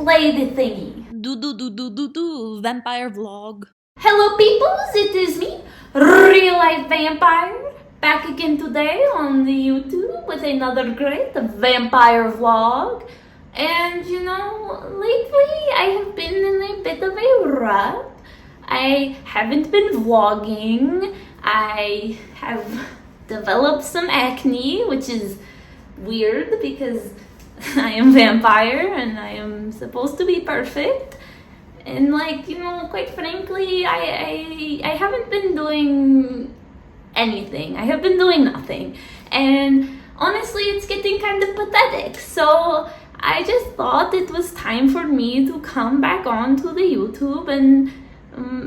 play the thingy. Vampire vlog. Hello peoples, it is me, Real Life Vampire, back again today on the YouTube with another great vampire vlog. And you know, lately I have been in a bit of a rut. I haven't been vlogging. I have developed some acne, which is weird because I am vampire and I am supposed to be perfect. And like, you know, quite frankly, I haven't been doing anything. I have been doing nothing. And honestly, it's getting kind of pathetic. So I just thought it was time for me to come back onto the YouTube and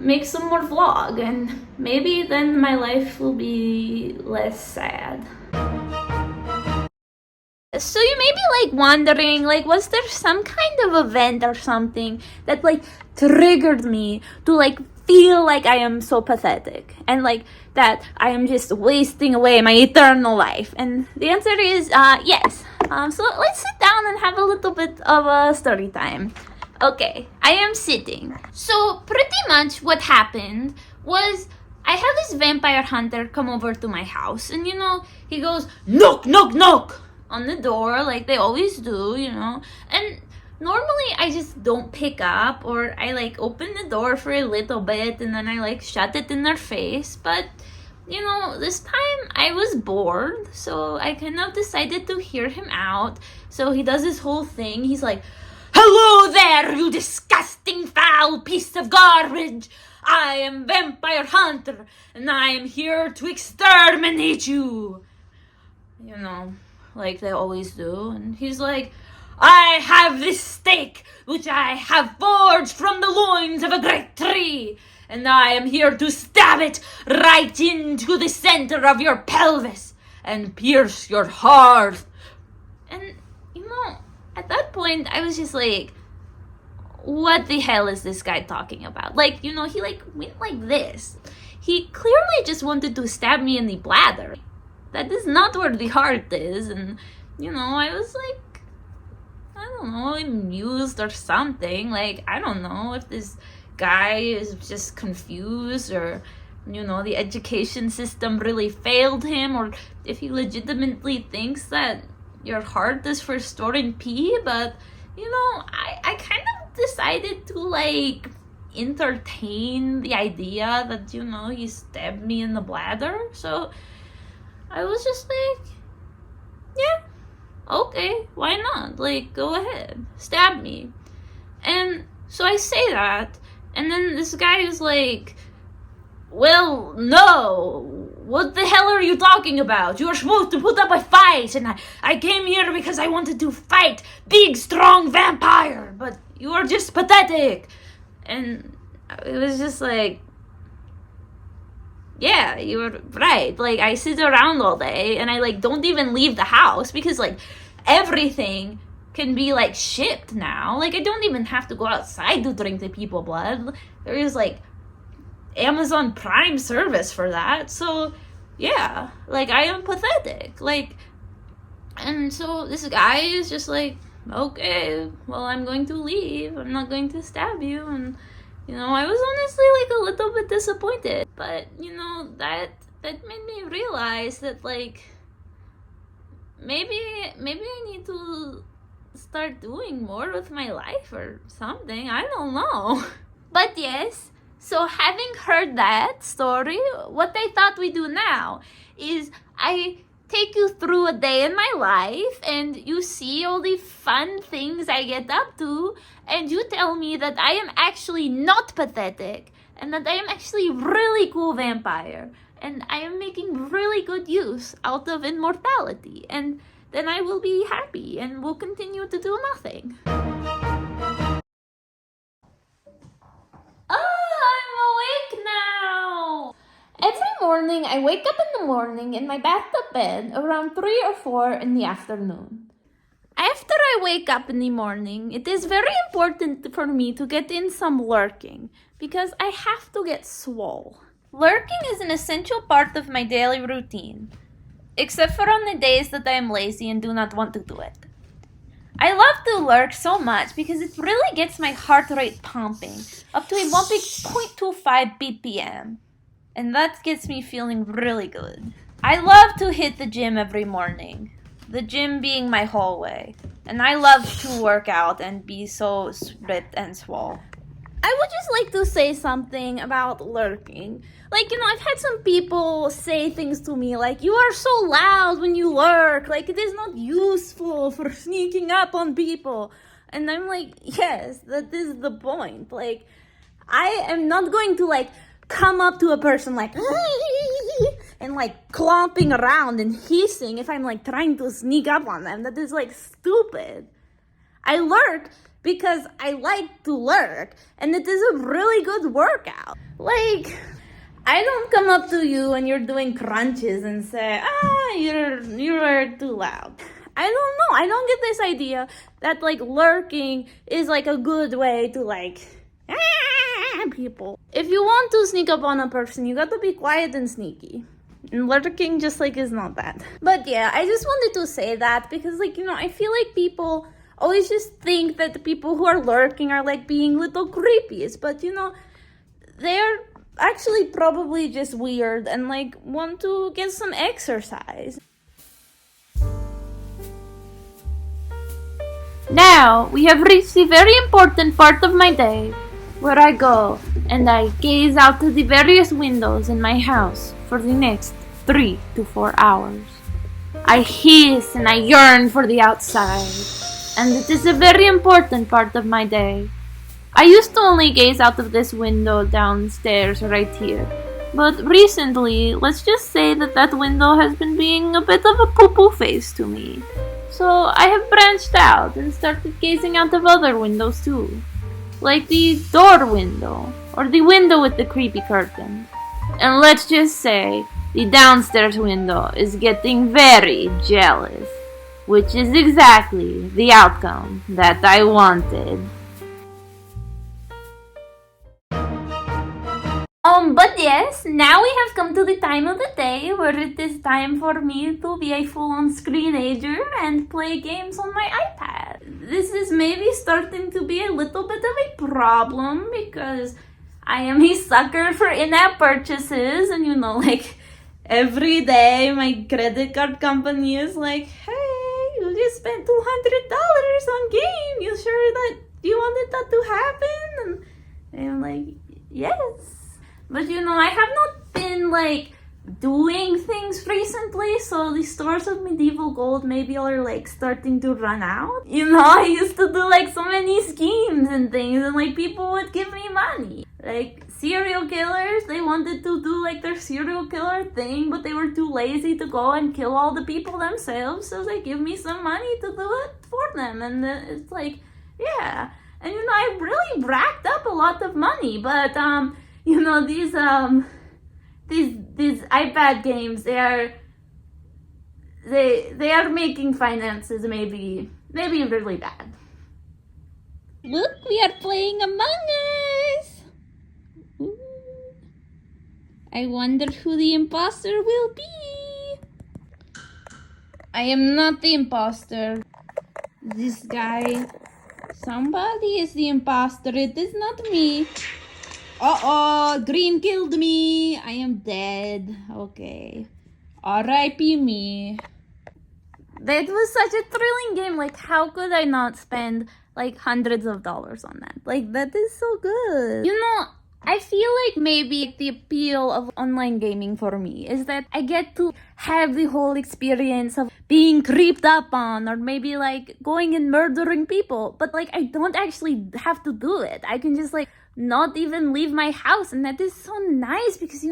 make some more vlog. And maybe then my life will be less sad. So you may be like wondering, like, was there some kind of event or something that like triggered me to like feel like I am so pathetic and like that I am just wasting away my eternal life? And the answer is yes. So let's sit down and have a little bit of a story time. Okay, I am sitting. So pretty much what happened was I had this vampire hunter come over to my house, and you know, he goes, knock, knock, knock on the door like they always do, you know. And normally I just don't pick up, or I like open the door for a little bit and then I like shut it in their face. But you know, this time I was bored, so I kind of decided to hear him out. So he does this whole thing. He's like, hello there, you disgusting foul piece of garbage. I am Vampire Hunter and I am here to exterminate you, you know, like they always do. And he's like, I have this stake which I have forged from the loins of a great tree, and I am here to stab it right into the center of your pelvis and pierce your heart. And you know, at that point I was just like, what the hell is this guy talking about? Like, you know, he like went like this. He clearly just wanted to stab me in the bladder. That is not where the heart is. And you know, I was like, I don't know, amused or something. Like, I don't know if this guy is just confused, or you know, the education system really failed him, or if he legitimately thinks that your heart is for storing pee. But you know, I kind of decided to like entertain the idea that, you know, he stabbed me in the bladder. So I was just like, yeah, okay, why not? Like, go ahead, stab me. And so I say that, and then this guy is like, well, no, what the hell are you talking about? You are supposed to put up a fight, and I came here because I wanted to fight big, strong vampire, but you are just pathetic. And it was just like, yeah, you were right. Like, I sit around all day and I like don't even leave the house because like everything can be like shipped now. Like, I don't even have to go outside to drink the people blood. There is like Amazon Prime service for that. So yeah, like I am pathetic. Like, and so this guy is just like, okay, well, I'm going to leave. I'm not going to stab you. And you know, I was honestly like a little bit disappointed. But you know, that made me realize that like maybe I need to start doing more with my life or something. I don't know. But yes, so having heard that story, what I thought we do now is I take you through a day in my life and you see all the fun things I get up to, and you tell me that I am actually not pathetic and that I am actually really cool vampire and I am making really good use out of immortality, and then I will be happy and will continue to do nothing. Every morning, I wake up in the morning in my bathtub bed around 3 or 4 in the afternoon. After I wake up in the morning, it is very important for me to get in some lurking because I have to get swole. Lurking is an essential part of my daily routine, except for on the days that I am lazy and do not want to do it. I love to lurk so much because it really gets my heart rate pumping up to a whopping 0.25 BPM. And that gets me feeling really good. I love to hit the gym every morning, the gym being my hallway. And I love to work out and be so ripped and swole. I would just like to say something about lurking. Like, I've had some people say things to me like, you are so loud when you lurk, like, it is not useful for sneaking up on people. And I'm like, yes, that is the point. Like, I am not going to, like, come up to a person like, and, like, clomping around and hissing if I'm, like, trying to sneak up on them. That is, like, stupid. I lurk because I like to lurk, and it is a really good workout. Like, I don't come up to you when you're doing crunches and say, you're too loud. I don't know. I don't get this idea that, like, lurking is, like, a good way to, like, people. If you want to sneak up on a person, you got to be quiet and sneaky. And lurking just, like, is not that. But yeah, I just wanted to say that because, like, I feel like people always just think that the people who are lurking are, like, being little creepies. But, they're actually probably just weird and, like, want to get some exercise. Now, we have reached the very important part of my day where I go and I gaze out to the various windows in my house for the next 3 to 4 hours. I hiss and I yearn for the outside, and it is a very important part of my day. I used to only gaze out of this window downstairs right here, but recently, let's just say that window has been being a bit of a poo-poo face to me. So I have branched out and started gazing out of other windows too, like the door window, or the window with the creepy curtain. And let's just say, the downstairs window is getting very jealous, which is exactly the outcome that I wanted. But yes, now we have come to the time of the day where it is time for me to be a full-on screenager and play games on my iPad. This is maybe starting to be a little bit of a problem because I am a sucker for in-app purchases, and like every day my credit card company is like, hey, you just spent $200 on game. You sure that you wanted that to happen? And I'm like, yes. But I have not been like doing things recently, so the stores of Medieval Gold maybe are like starting to run out. I used to do like so many schemes and things, and like people would give me money. Like serial killers, they wanted to do like their serial killer thing, but they were too lazy to go and kill all the people themselves, so they give me some money to do it for them. And it's like, yeah. And I really racked up a lot of money, but these iPad games, they are making finances maybe really bad. Look, we are playing Among Us! Ooh. I wonder who the imposter will be. I am not the imposter. This guy. Somebody is the imposter. It is not me. Uh-oh, green killed me. I am dead. Okay. R.I.P. me. That was such a thrilling game. Like, how could I not spend like hundreds of dollars on that? Like, that is so good. I feel like maybe the appeal of online gaming for me is that I get to have the whole experience of being creeped up on, or maybe like going and murdering people, but like I don't actually have to do it. I can just like not even leave my house, and that is so nice because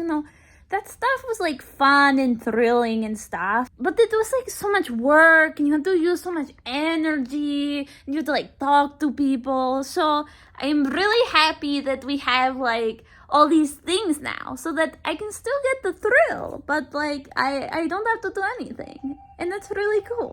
that stuff was like fun and thrilling and stuff, but it was like so much work, and you have to use so much energy, and you have to like talk to people. So I'm really happy that we have like all these things now, so that I can still get the thrill, but like I don't have to do anything, and that's really cool.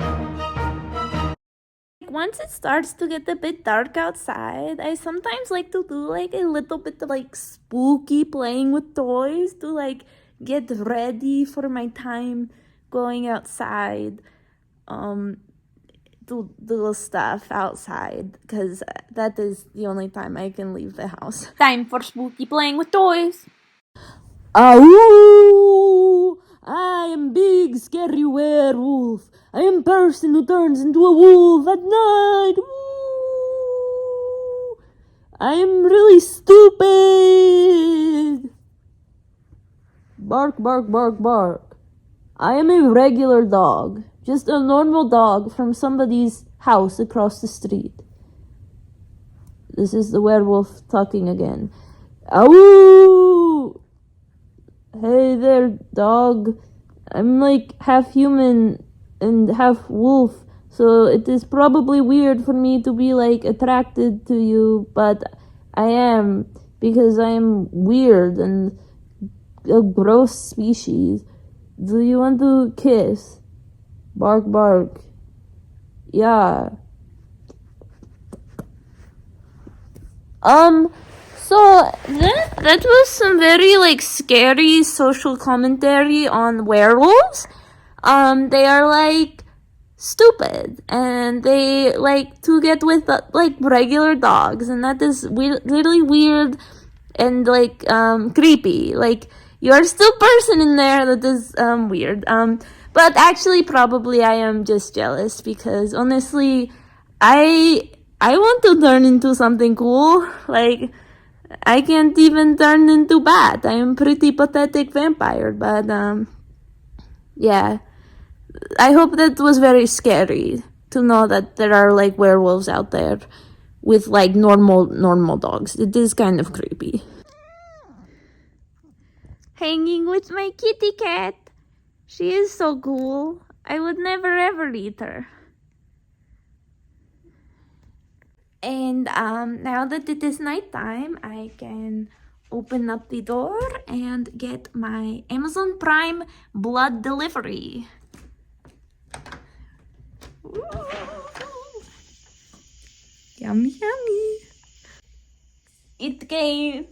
Once it starts to get a bit dark outside, I sometimes like to do like a little bit of like spooky playing with toys to like get ready for my time going outside, do stuff outside because that is the only time I can leave the house. Time for spooky playing with toys. Ow! I am big scary werewolf. I am person who turns into a wolf at night. Ooh! I am really stupid. Bark, bark, bark, bark. I am a regular dog. Just a normal dog from somebody's house across the street. This is the werewolf talking again. Ow! Hey there, dog. I'm like half human and half wolf, so it is probably weird for me to be like attracted to you, but I am, because I am weird and a gross species. Do you want to kiss? Bark, bark. Yeah. So that was some very like scary social commentary on werewolves. They are like stupid and they like to get with like regular dogs, and that is really weird and like creepy. Like you're still person in there. That is weird. But actually probably I am just jealous because honestly I want to turn into something cool. Like I can't even turn into bat. I am pretty pathetic vampire, but yeah. I hope that was very scary to know that there are like werewolves out there with like normal dogs. It is kind of creepy. Hanging with my kitty cat. She is so cool. I would never ever eat her. And now that it is nighttime, I can open up the door and get my Amazon Prime blood delivery. Ooh. Yummy, yummy. It came.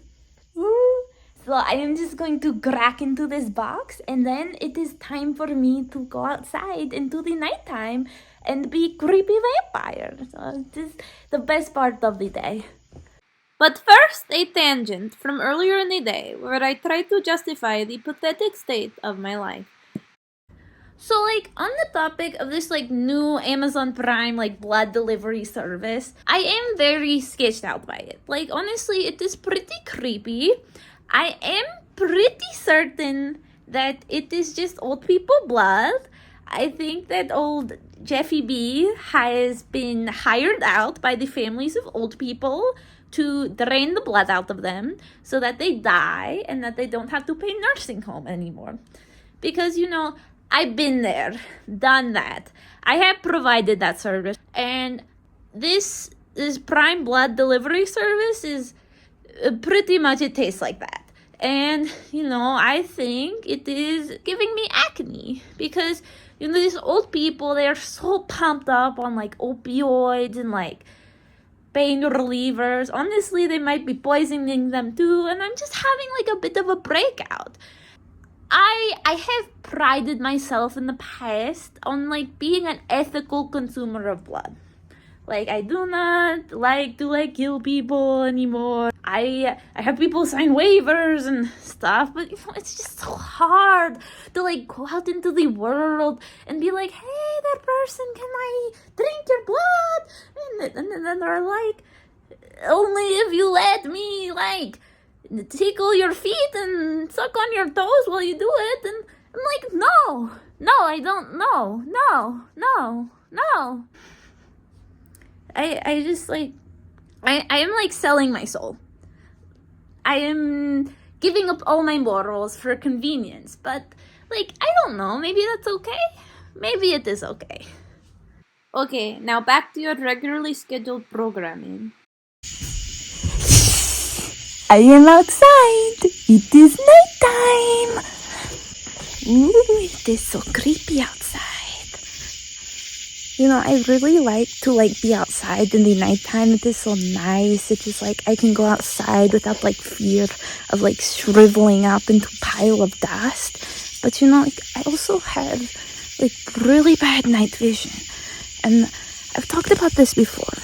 Ooh. So I am just going to crack into this box, and then it is time for me to go outside into the nighttime and be creepy vampire. So this is the best part of the day. But first, a tangent from earlier in the day where I tried to justify the pathetic state of my life. So, like, on the topic of this, like, new Amazon Prime, like, blood delivery service, I am very sketched out by it. Like, honestly, it is pretty creepy. I am pretty certain that it is just old people blood. I think that old Jeffy B has been hired out by the families of old people to drain the blood out of them so that they die and that they don't have to pay nursing home anymore. Because, you know, I've been there, done that. I have provided that service. And this Prime blood delivery service is pretty much, it tastes like that. And, you know, I think it is giving me acne because, you know, these old people, they are so pumped up on like opioids and like pain relievers. Honestly, they might be poisoning them too. And I'm just having like a bit of a breakout. I have prided myself in the past on like being an ethical consumer of blood. Like, I do not like to like kill people anymore. I have people sign waivers and stuff, but you know, it's just so hard to like go out into the world and be like, hey, that person, can I drink your blood? And then they're like, only if you let me like tickle your feet and suck on your toes while you do it. And I'm like, no, I don't, no. I just like, I am like selling my soul. I am giving up all my morals for convenience, but like, I don't know, maybe that's okay. Maybe it is okay. Okay, now back to your regularly scheduled programming. I am outside. It is nighttime. Ooh, it is so creepy outside. You know, I really like to like be outside in the nighttime. It is so nice. It is like I can go outside without like fear of like shriveling up into a pile of dust. But you know, like, I also have like really bad night vision. And I've talked about this before,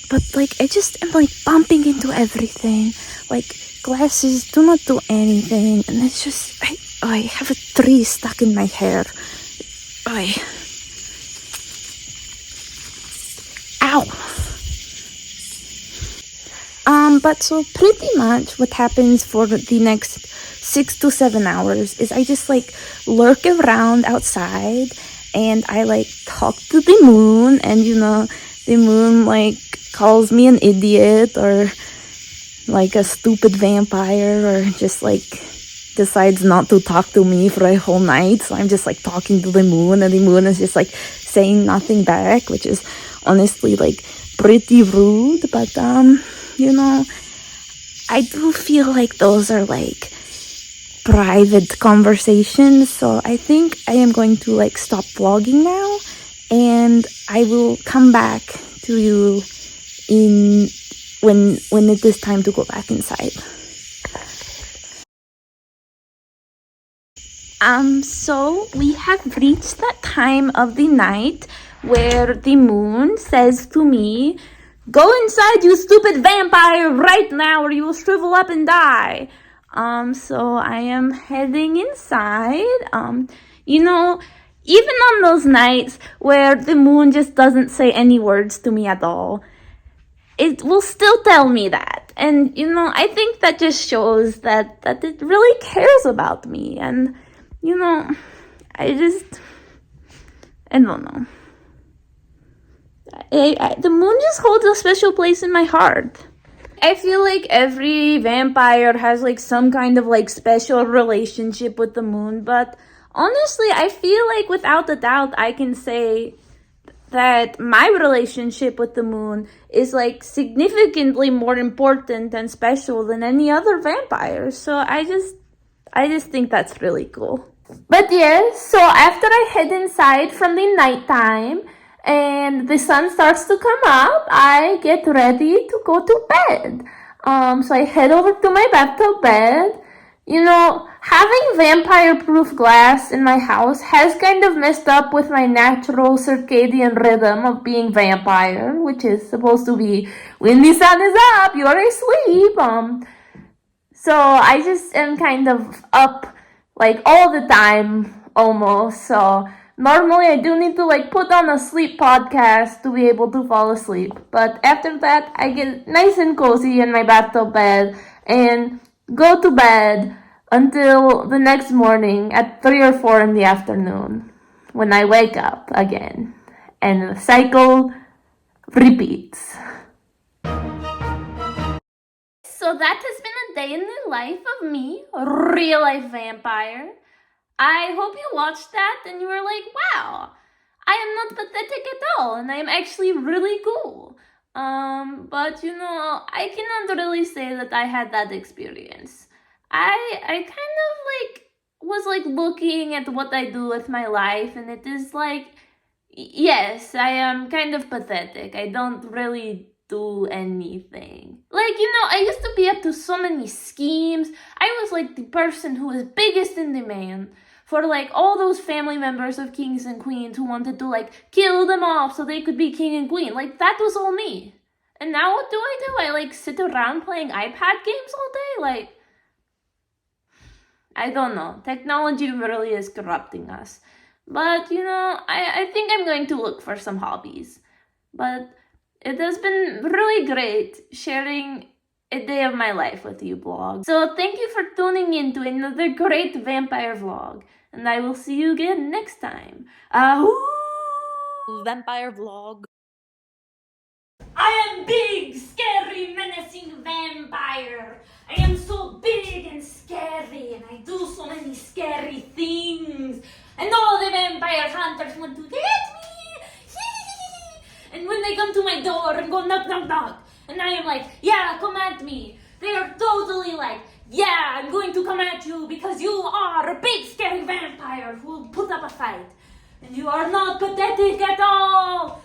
but like I just am like bumping into everything. Like glasses do not do anything, and it's just I have a tree stuck in my hair. Ow. But so pretty much what happens for the next 6 to 7 hours is I just like lurk around outside and I like talk to the moon, and the moon like calls me an idiot or like a stupid vampire, or just like decides not to talk to me for a whole night. So I'm just like talking to the moon, and the moon is just like saying nothing back, which is honestly like pretty rude. But I do feel like those are like private conversations, so I think I am going to like stop vlogging now, and I will come back to you when it is time to go back inside. So we have reached that time of the night where the moon says to me, "Go inside, you stupid vampire, right now, or you will shrivel up and die." So I am heading inside. Even on those nights where the moon just doesn't say any words to me at all, it will still tell me that. And, I think that just shows that it really cares about me. And, I don't know. The moon just holds a special place in my heart. I feel like every vampire has like some kind of like special relationship with the moon, but honestly, I feel like without a doubt I can say that my relationship with the moon is like significantly more important and special than any other vampire. So I just think that's really cool. But yeah, so after I head inside from the nighttime and the sun starts to come up, I get ready to go to bed. So I head over to my bathtub bed. Having vampire-proof glass in my house has kind of messed up with my natural circadian rhythm of being vampire, which is supposed to be when the sun is up, you are asleep. So I just am kind of up like all the time almost. So normally I do need to like put on a sleep podcast to be able to fall asleep. But after that, I get nice and cozy in my bathtub bed and go to bed until the next morning at 3 or 4 in the afternoon when I wake up again. And the cycle repeats. So that has been a day in the life of me, a real life vampire. I hope you watched that and you were like, wow, I am not pathetic at all and I am actually really cool. But I cannot really say that I had that experience. I kind of like was like looking at what I do with my life, and it is like, yes, I am kind of pathetic. I don't really do anything. Like, I used to be up to so many schemes. I was like the person who was biggest in demand for like all those family members of kings and queens who wanted to like kill them off so they could be king and queen. Like, that was all me. And now what do? I like sit around playing iPad games all day? Like, I don't know. Technology really is corrupting us. But, I think I'm going to look for some hobbies. But it has been really great sharing a day of my life with you, vlog. So thank you for tuning in to another great vampire vlog. And I will see you again next time. Vampire vlog. I am big, scary, menacing vampire. I am so big and scary, and I do so many scary things. And all the vampire hunters want to get me. And when they come to my door and go knock, knock, knock, and I am like, yeah, come at me, they are totally like, yeah, I'm going to come at you because you are a big, scary vampire who will put up a fight. And you are not pathetic at all.